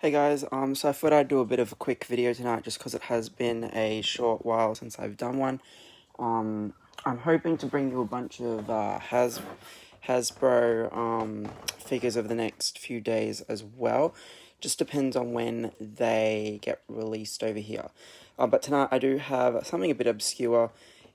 Hey guys, so I thought I'd do a bit of a quick video tonight just because it has been a short while since I've done one. I'm hoping to bring you a bunch of Hasbro figures over the next few days as well. Just depends on when they get released over here. But tonight I do have something a bit obscure.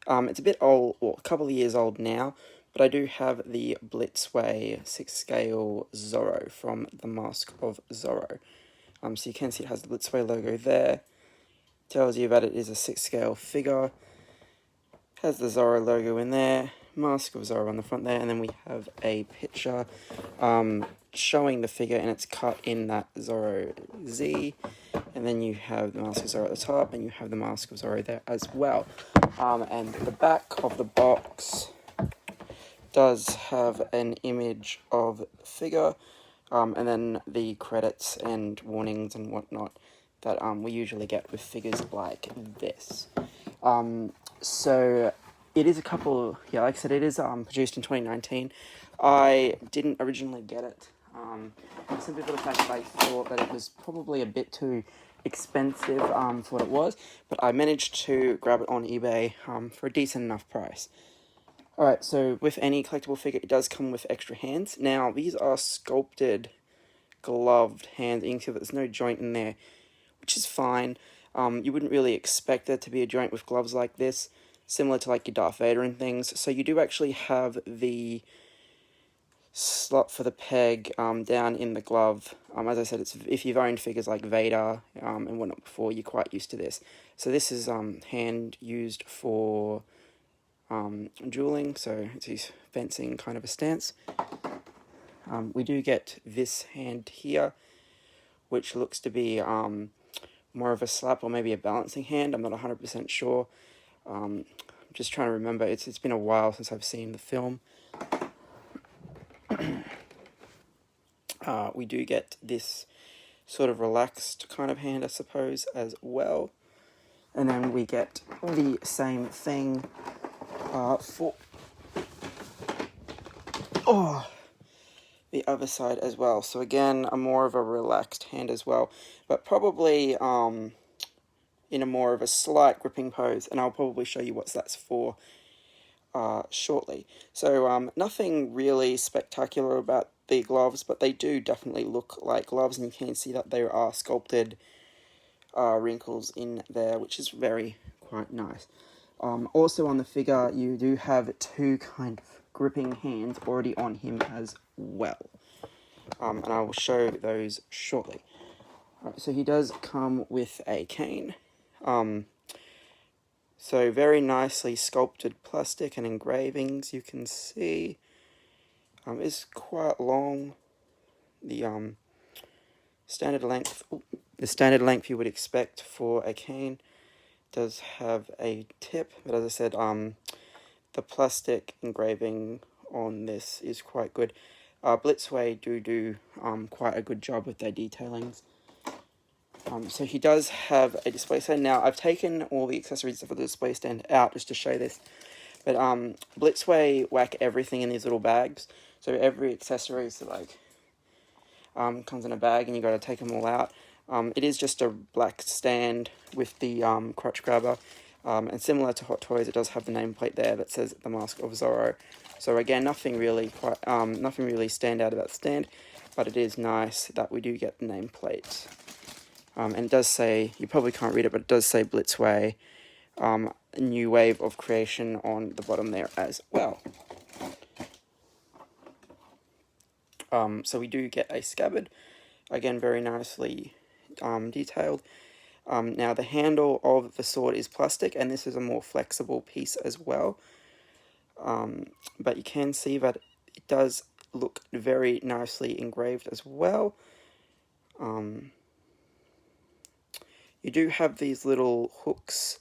It's a bit old, well, a couple of years old now, but I do have the Blitzway 6 scale Zorro from the Mask of Zorro. So you can see it has the Blitzway logo there. Tells you that it is a 6 scale figure. Has the Zorro logo in there. Mask of Zorro on the front there. And then we have a picture showing the figure, and it's cut in that Zorro Z. And then you have the Mask of Zorro at the top, and you have the Mask of Zorro there as well. And the back of the box does have an image of the figure. And then the credits and warnings and whatnot that we usually get with figures like this. So it is a couple, like I said, it is produced in 2019. I didn't originally get it, simply for the fact that I thought that it was probably a bit too expensive for what it was, but I managed to grab it on eBay for a decent enough price. Alright, so with any collectible figure, it does come with extra hands. Now, these are sculpted, gloved hands. You can see that there's no joint in there, which is fine. You wouldn't really expect there to be a joint with gloves like this, similar to like your Darth Vader and things. So you do actually have the slot for the peg down in the glove. As I said, if you've owned figures like Vader and whatnot before, you're quite used to this. So this is hand used for dueling, so it's his fencing kind of a stance. We do get this hand here, which looks to be more of a slap or maybe a balancing hand. I'm not 100% sure. Just trying to remember. It's been a while since I've seen the film. We do get this sort of relaxed kind of hand, I suppose, as well. And then we get the same thing for the other side as well. So again, a more of a relaxed hand as well, but probably in a more of a slight gripping pose, and I'll probably show you what that's for shortly. So nothing really spectacular about the gloves, but they do definitely look like gloves, and you can see that there are sculpted wrinkles in there, which is quite nice. Also on the figure, you do have two kind of gripping hands already on him as well. And I will show those shortly. Alright, so he does come with a cane. So very nicely sculpted plastic and engravings, you can see. It's quite long. The standard length you would expect for a cane does have a tip, but as I said, the plastic engraving on this is quite good. Blitzway do quite a good job with their detailings. So he does have a display stand. Now, I've taken all the accessories for the display stand out just to show this, but Blitzway whack everything in these little bags. So every accessory is like comes in a bag, and you got to take them all out. It is just a black stand with the crotch grabber, and similar to Hot Toys, it does have the nameplate there that says the Mask of Zorro. So again, nothing really stand out about the stand, but it is nice that we do get the nameplate. And it does say, you probably can't read it, but it does say Blitzway, a new wave of creation on the bottom there as well. So we do get a scabbard, again very nicely detailed. Now the handle of the sword is plastic, and this is a more flexible piece as well. But you can see that it does look very nicely engraved as well. You do have these little hooks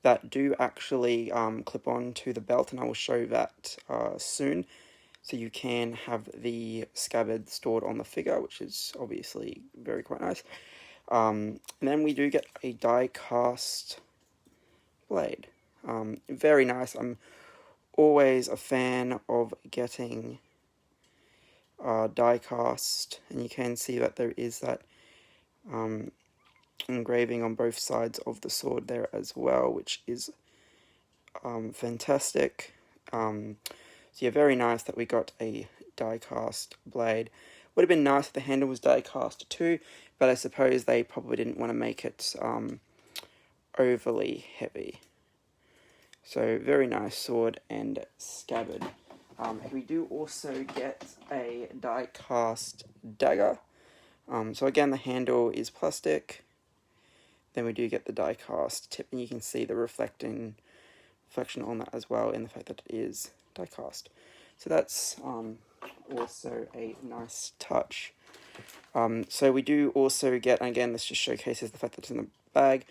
that do actually clip on to the belt, and I will show that soon. So you can have the scabbard stored on the figure, which is obviously quite nice. And then we do get a die-cast blade. Very nice. I'm always a fan of getting die-cast, and you can see that there is that engraving on both sides of the sword there as well, which is fantastic. So yeah, very nice that we got a die-cast blade. Would have been nice if the handle was die-cast too, but I suppose they probably didn't want to make it overly heavy. So very nice sword and scabbard. We do also get a die-cast dagger. So again, the handle is plastic. Then we do get the die-cast tip, and you can see the reflection on that as well, in the fact that it is die-cast. So that's also a nice touch. So we do also get, and again, this just showcases the fact that it's in the bag,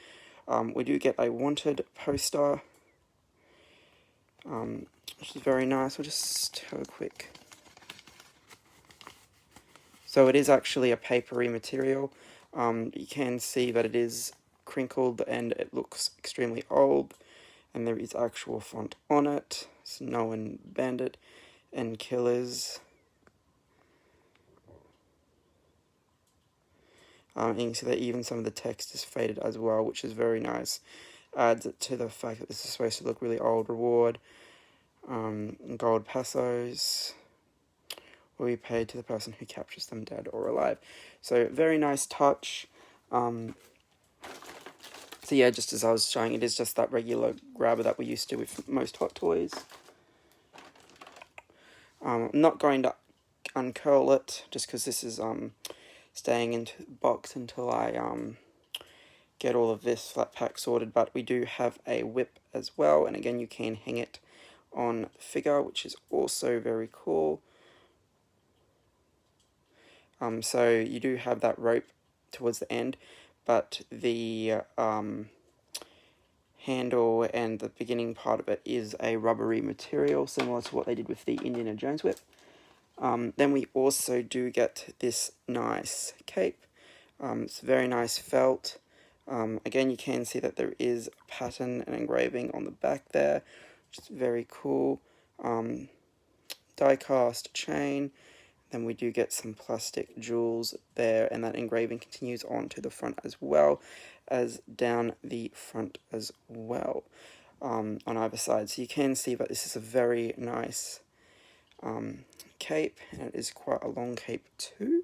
we do get a wanted poster, which is very nice. We'll just have a quick... So it is actually a papery material. You can see that it is crinkled and it looks extremely old, and there is actual font on it. It's Known Bandit and Killers. You can see that even some of the text is faded as well, which is very nice. Adds it to the fact that this is supposed to look really old. Reward, gold pesos, will be paid to the person who captures them, dead or alive. So very nice touch. So yeah, just as I was showing, it is just that regular grabber that we're used to with most Hot Toys. I'm not going to uncurl it, just because this is staying in the box until I get all of this flat pack sorted. But we do have a whip as well, and again you can hang it on the figure, which is also very cool. So you do have that rope towards the end, but the handle and the beginning part of it is a rubbery material, similar to what they did with the Indiana Jones whip. Then we also do get this nice cape. It's very nice felt. Again, you can see that there is a pattern and engraving on the back there, which is very cool. Die-cast chain. Then we do get some plastic jewels there, and that engraving continues on to the front as well as down the front as well, on either side. So you can see that this is a very nice cape, and it is quite a long cape too.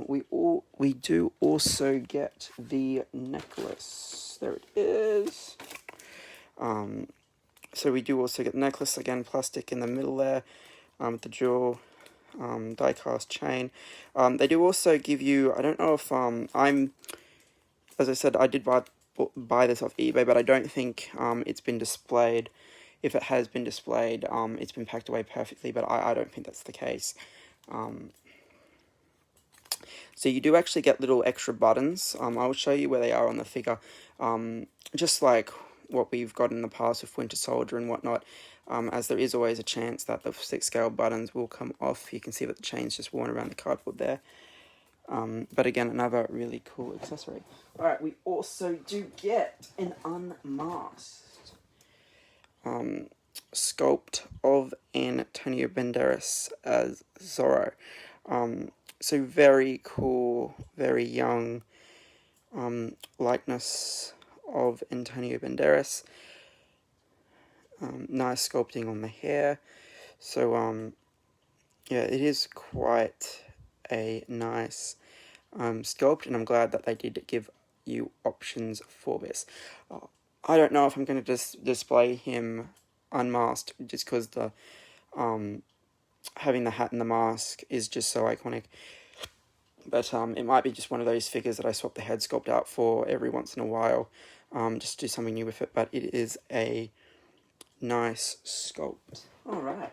We do also get the necklace. There it is. So we do also get the necklace, again plastic in the middle there, with the jewel. Die-cast chain. They do also give you, I don't know if as I said, I did buy this off eBay, but I don't think it's been displayed. If it has been displayed, it's been packed away perfectly, but I don't think that's the case. So you do actually get little extra buttons. I will show you where they are on the figure, just like what we've got in the past with Winter Soldier and whatnot. As there is always a chance that the 6-scale buttons will come off. You can see that the chain's just worn around the cardboard there. But again, another really cool accessory. Alright, we also do get an Unmasked sculpt of Antonio Banderas as Zorro. So very cool, very young likeness of Antonio Banderas. Nice sculpting on the hair. So yeah, it is quite a nice sculpt, and I'm glad that they did give you options for this. I don't know if I'm going to just display him unmasked, just because the having the hat and the mask is just so iconic. But it might be just one of those figures that I swap the head sculpt out for every once in a while, just do something new with it. But it is a nice sculpt. Alright,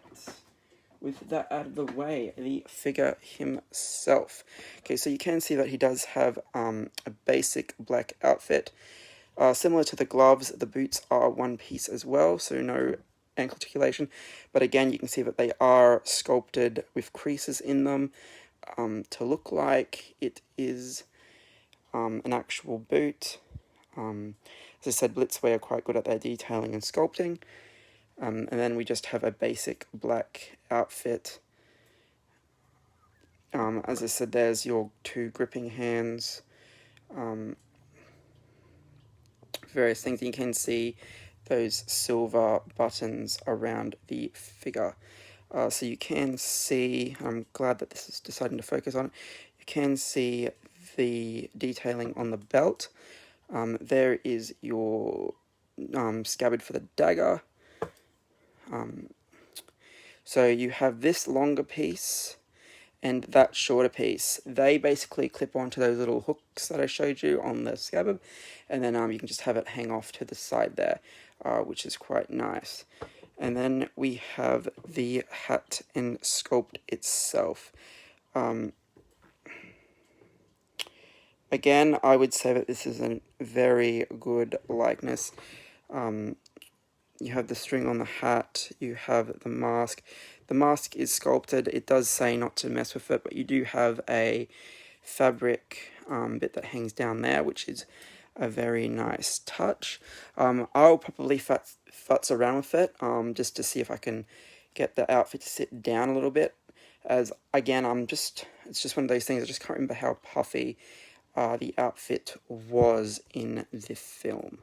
with that out of the way, the figure himself. Okay, so you can see that he does have a basic black outfit. Similar to the gloves, the boots are one piece as well, so no ankle articulation. But again, you can see that they are sculpted with creases in them to look like it is an actual boot. As I said, Blitzway are quite good at their detailing and sculpting. And then we just have a basic black outfit. As I said, there's your 2 gripping hands, various things. You can see those silver buttons around the figure. So you can see, I'm glad that this is deciding to focus on it, you can see the detailing on the belt. There is your scabbard for the dagger. So you have this longer piece and that shorter piece. They basically clip onto those little hooks that I showed you on the scabbard, and then you can just have it hang off to the side there, which is quite nice. And then we have the hat and sculpt itself. Again, I would say that this is a very good likeness. You have the string on the hat, you have the mask. The mask is sculpted. It does say not to mess with it, but you do have a fabric bit that hangs down there, which is a very nice touch. I'll probably futz around with it just to see if I can get the outfit to sit down a little bit. As again, it's just one of those things. I just can't remember how puffy the outfit was in the film.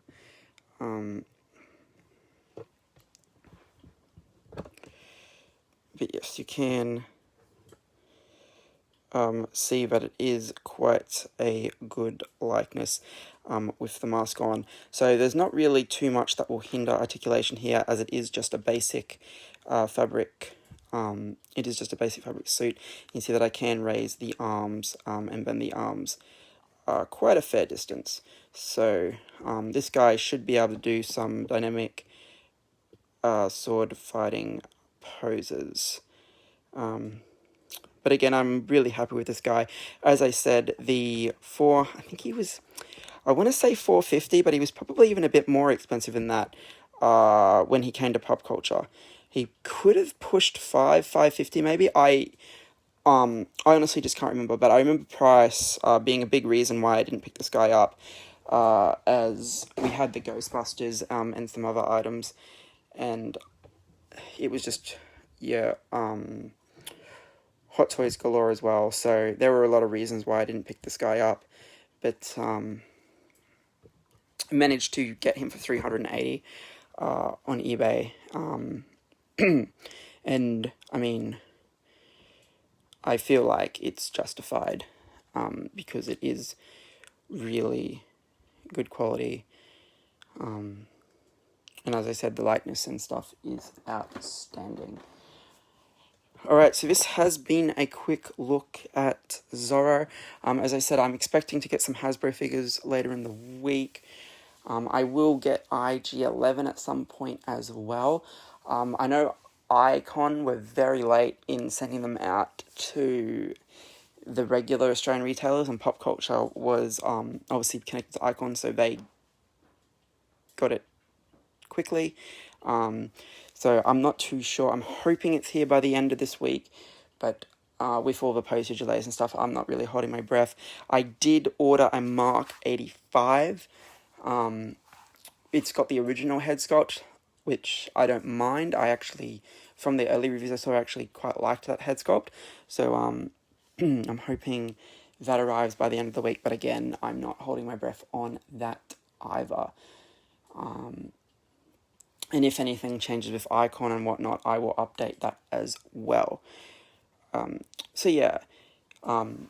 But yes, you can see that it is quite a good likeness with the mask on. So there's not really too much that will hinder articulation here, as it is just a basic fabric. It is just a basic fabric suit. You can see that I can raise the arms and bend the arms quite a fair distance. So this guy should be able to do some dynamic sword fighting poses. But again, I'm really happy with this guy. As I said, I think he was, I want to say $450, but he was probably even a bit more expensive than that when he came to pop culture. He could have pushed $550 maybe. I honestly just can't remember, but I remember price being a big reason why I didn't pick this guy up, as we had the Ghostbusters and some other items, and it was just, yeah, Hot Toys galore as well, so there were a lot of reasons why I didn't pick this guy up, but I managed to get him for $380 on eBay, and I mean, I feel like it's justified, because it is really good quality, and as I said, the likeness and stuff is outstanding. Alright, so this has been a quick look at Zorro. As I said, I'm expecting to get some Hasbro figures later in the week. I will get IG-11 at some point as well. I know Icon were very late in sending them out to the regular Australian retailers, and Pop Culture was obviously connected to Icon, so they got it quickly. So I'm not too sure. I'm hoping it's here by the end of this week, but with all the postage delays and stuff, I'm not really holding my breath. I did order a Mark 85. It's got the original head sculpt, which I don't mind. I actually, from the early reviews I saw, I actually quite liked that head sculpt. So I'm hoping that arrives by the end of the week, but again, I'm not holding my breath on that either. And if anything changes with Icon and whatnot, I will update that as well. So yeah, I'll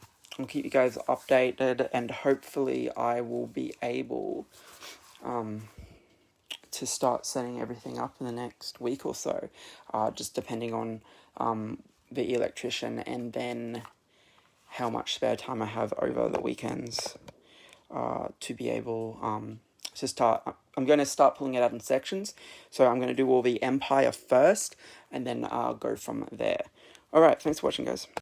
keep you guys updated, and hopefully I will be able to start setting everything up in the next week or so, just depending on the electrician and then how much spare time I have over the weekends to be able to start. I'm going to start pulling it out in sections, so I'm going to do all the Empire first, and then I'll go from there. Alright, thanks for watching, guys.